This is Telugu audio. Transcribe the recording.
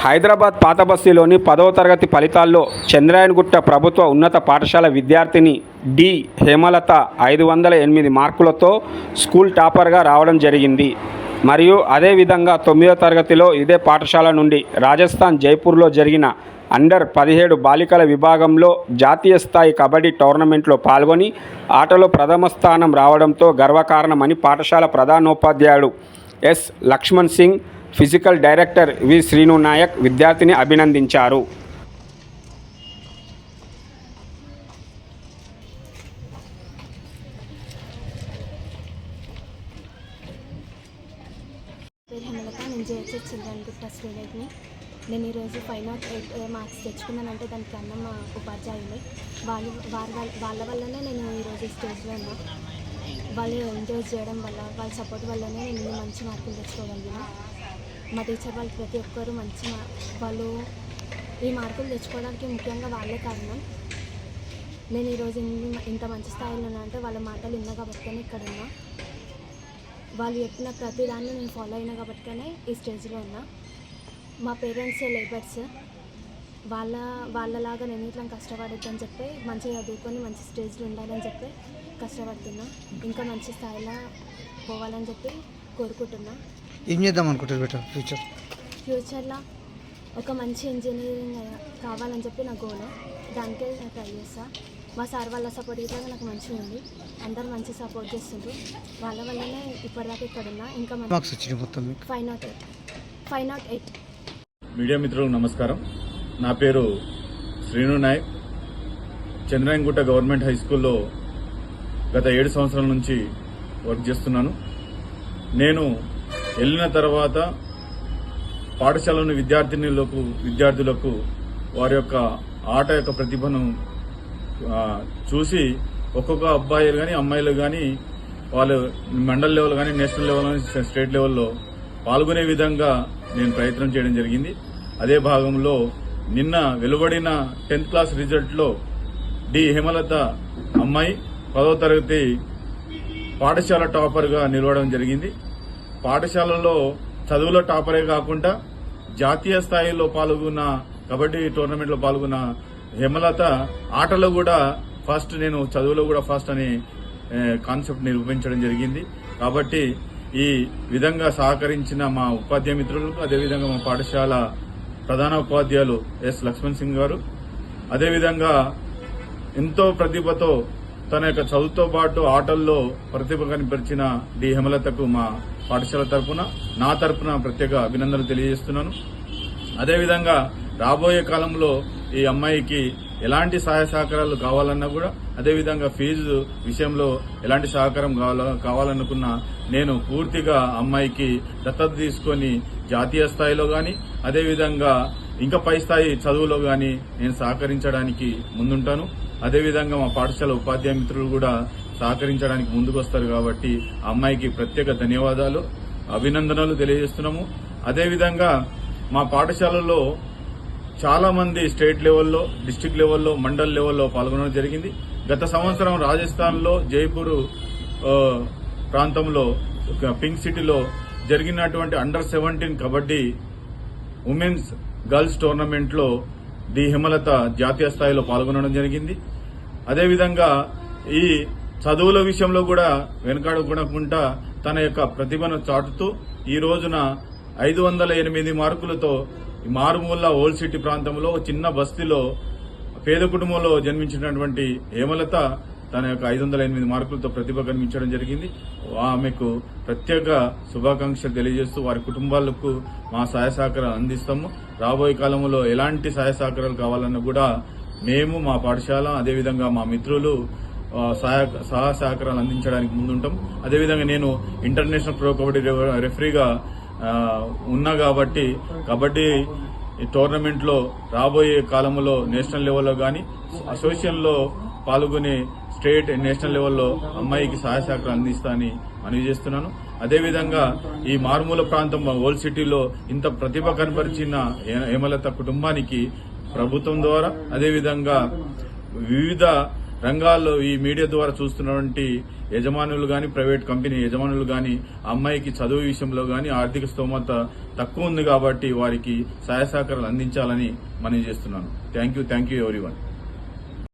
హైదరాబాద్ పాత బస్తీలోని 10వ తరగతి ఫలితాల్లో చంద్రాయణగుట్ట ప్రభుత్వ ఉన్నత పాఠశాల విద్యార్థిని డి హేమలత 508 మార్కులతో స్కూల్ టాపర్గా రావడం జరిగింది. మరియు అదేవిధంగా 9వ తరగతిలో ఇదే పాఠశాల నుండి రాజస్థాన్ జైపూర్లో జరిగిన అండర్ 17 బాలికల విభాగంలో జాతీయ స్థాయి కబడ్డీ టోర్నమెంట్లో పాల్గొని ఆటలో ప్రథమ స్థానం రావడంతో గర్వకారణమని పాఠశాల ప్రధానోపాధ్యాయుడు S Lakshman Singh, physical director V Srinu Naik విద్యార్థిని అభినందించారు. హేమలత, నేను జేహెచ్ఎస్ చంద్రాయణగుట్ట స్టూడెంట్ని. నేను ఈరోజు 508 మార్క్స్ తెచ్చుకున్నానంటే దానికి కారణం మా ఉపాధ్యాయులే. వాళ్ళ వల్లనే నేను ఈరోజు స్టేజ్లో ఉన్నా. వాళ్ళు ఎంకరేజ్ చేయడం వల్ల, వాళ్ళ సపోర్ట్ వల్లనే నేను మంచి మార్కులు తెచ్చుకోగలిగిన. మా టీచర్ వాళ్ళు ప్రతి ఒక్కరు వాళ్ళు ఈ మార్కులు తెచ్చుకోవడానికి ముఖ్యంగా వాళ్ళే కారణం. నేను ఈరోజు ఇంత మంచి స్థాయిలో ఉన్నా అంటే వాళ్ళ మాటలు విన్నా కాబట్టినే ఇక్కడ ఉన్నా. వాళ్ళు చెప్పిన ప్రతి దాన్ని నేను ఫాలో అయినా కాబట్టినే ఈ స్టేజ్లో ఉన్నా. మా పేరెంట్స్ లేబర్స్, వాళ్ళలాగా నేను ఇట్లా కష్టపడొద్దని చెప్పి మంచిగా చదువుకొని మంచి స్టేజ్లో ఉండాలని చెప్పి కష్టపడుతున్నా. ఇంకా మంచి స్థాయిలో పోవాలని చెప్పి కోరుకుంటున్నా. ఏం చేద్దాం అనుకుంటారు బెటర్ ఫ్యూచర్లో ఒక మంచి ఇంజనీరింగ్ కావాలని చెప్పి నా గోల్. దానికే నేను ట్రై చేస్తాను. మా సార్ వాళ్ళ సపోర్ట్ ఇట్లా నాకు మంచిగా ఉంది. అందరు మంచి సపోర్ట్ చేస్తుండ్రు. వాళ్ళ వల్లనే ఇప్పటిదాకా ఇక్కడ ఉన్నా. ఇంకా మార్క్స్ వచ్చినాయి మొత్తం 508. మీడియా మిత్రులకు నమస్కారం. నా పేరు శ్రీను నాయక్. చంద్రాయణగుట్ట గవర్నమెంట్ హై స్కూల్లో గత 7 సంవత్సరాల నుంచి వర్క్ చేస్తున్నాను. నేను వెళ్ళిన తర్వాత పాఠశాలలోని విద్యార్థులకు వారి యొక్క ఆట యొక్క ప్రతిభను చూసి ఒక్కొక్క అబ్బాయిలు కానీ అమ్మాయిలు కానీ వాళ్ళు మండల్ లెవెల్ కానీ నేషనల్ లెవెల్ కానీ స్టేట్ లెవెల్లో పాల్గొనే విధంగా నేను ప్రయత్నం చేయడం జరిగింది. అదే భాగంలో నిన్న వెలువడిన 10th క్లాస్ రిజల్ట్లో డి హేమలత అమ్మాయి 10వ తరగతి పాఠశాల టాపర్గా నిలవడం జరిగింది. పాఠశాలలో చదువులో టాపరే కాకుండా జాతీయ స్థాయిలో పాల్గొన్న కబడ్డీ టోర్నమెంట్లో పాల్గొన్న హేమలత ఆటలో కూడా ఫస్ట్, నేను చదువులో కూడా ఫస్ట్ అనే కాన్సెప్ట్ నిరూపించడం జరిగింది. కాబట్టి ఈ విధంగా సహకరించిన మా ఉపాధ్యాయ మిత్రులకు, అదేవిధంగా మా పాఠశాల ప్రధాన ఉపాధ్యాయులు ఎస్ లక్ష్మణ్ సింగ్ గారు, అదేవిధంగా ఎంతో ప్రతిభతో తన యొక్క చదువుతో పాటు ఆటల్లో ప్రతిభ కనిపించిన డి హేమలతకు మా పాఠశాల తరపున, నా తరపున ప్రత్యేక అభినందనలు తెలియజేస్తున్నాను. అదేవిధంగా రాబోయే కాలంలో ఈ అమ్మాయికి ఎలాంటి సహాయ సహకారాలు కావాలన్నా కూడా, అదేవిధంగా ఫీజు విషయంలో ఎలాంటి సహకారం కావాలనుకున్నా నేను పూర్తిగా అమ్మాయికి దత్తత తీసుకొని జాతీయ స్థాయిలో కానీ, అదేవిధంగా ఇంకా పై స్థాయి చదువులో కానీ నేను సహకరించడానికి ముందుంటాను. అదేవిధంగా మా పాఠశాల ఉపాధ్యాయ మిత్రులు కూడా సహకరించడానికి ముందుకు వస్తారు. కాబట్టి ఆ అమ్మాయికి ప్రత్యేక ధన్యవాదాలు, అభినందనలు తెలియజేస్తున్నాము. అదేవిధంగా మా పాఠశాలలో చాలా మంది స్టేట్ లెవెల్లో, డిస్టిక్ లెవెల్లో, మండల్ లెవెల్లో పాల్గొనడం జరిగింది. గత సంవత్సరం రాజస్థాన్లో జైపూర్ ప్రాంతంలో పింక్ సిటీలో జరిగినటువంటి అండర్ 17 కబడ్డీ ఉమెన్స్ గర్ల్స్ టోర్నమెంట్లో డి హేమలత జాతీయ స్థాయిలో పాల్గొనడం జరిగింది. అదేవిధంగా ఈ చదువుల విషయంలో కూడా వెనకాడకుండా తన యొక్క ప్రతిభను చాటుతూ ఈ రోజున 508 మార్కులతో మారుమూల ఓల్డ్ సిటీ ప్రాంతంలో చిన్న బస్తీలో పేద కుటుంబంలో జన్మించినటువంటి హేమలత తన యొక్క 508 మార్కులతో ప్రతిభ కనిపించడం జరిగింది. ఆమెకు ప్రత్యేక శుభాకాంక్షలు తెలియజేస్తూ వారి కుటుంబాలకు మా సహాయ సహకారాలు అందిస్తాము. రాబోయే కాలంలో ఎలాంటి సహాయ సహకారాలు కావాలన్నా కూడా మేము, మా పాఠశాల, అదేవిధంగా మా మిత్రులు సహాయ సహకారాలు అందించడానికి ముందుంటాం. అదేవిధంగా నేను ఇంటర్నేషనల్ ప్రో కబడ్డీ రెఫరీగా ఉన్నా కాబట్టి కబడ్డీ టోర్నమెంట్లో రాబోయే కాలంలో నేషనల్ లెవెల్లో కానీ అసోసియేషన్లో పాల్గొనే స్టేట్, నేషనల్ లెవెల్లో అమ్మాయికి సహాయ సహకారాలు అందిస్తానని మనవి చేస్తున్నాను. అదేవిధంగా ఈ మారుమూల ప్రాంతం ఓల్డ్ సిటీలో ఇంత ప్రతిభ కనపరిచిన హేమలత కుటుంబానికి ప్రభుత్వం ద్వారా, అదేవిధంగా వివిధ రంగాల్లో ఈ మీడియా ద్వారా చూస్తున్నటువంటి యజమానులు గాని, ప్రైవేట్ కంపెనీ యజమానులు గాని అమ్మాయికి చదువు విషయంలో గాని ఆర్థిక స్తోమత తక్కువ ఉంది కాబట్టి వారికి సహాయ సహకారాలు అందించాలని మనం చేస్తున్నాను. Thank you everyone.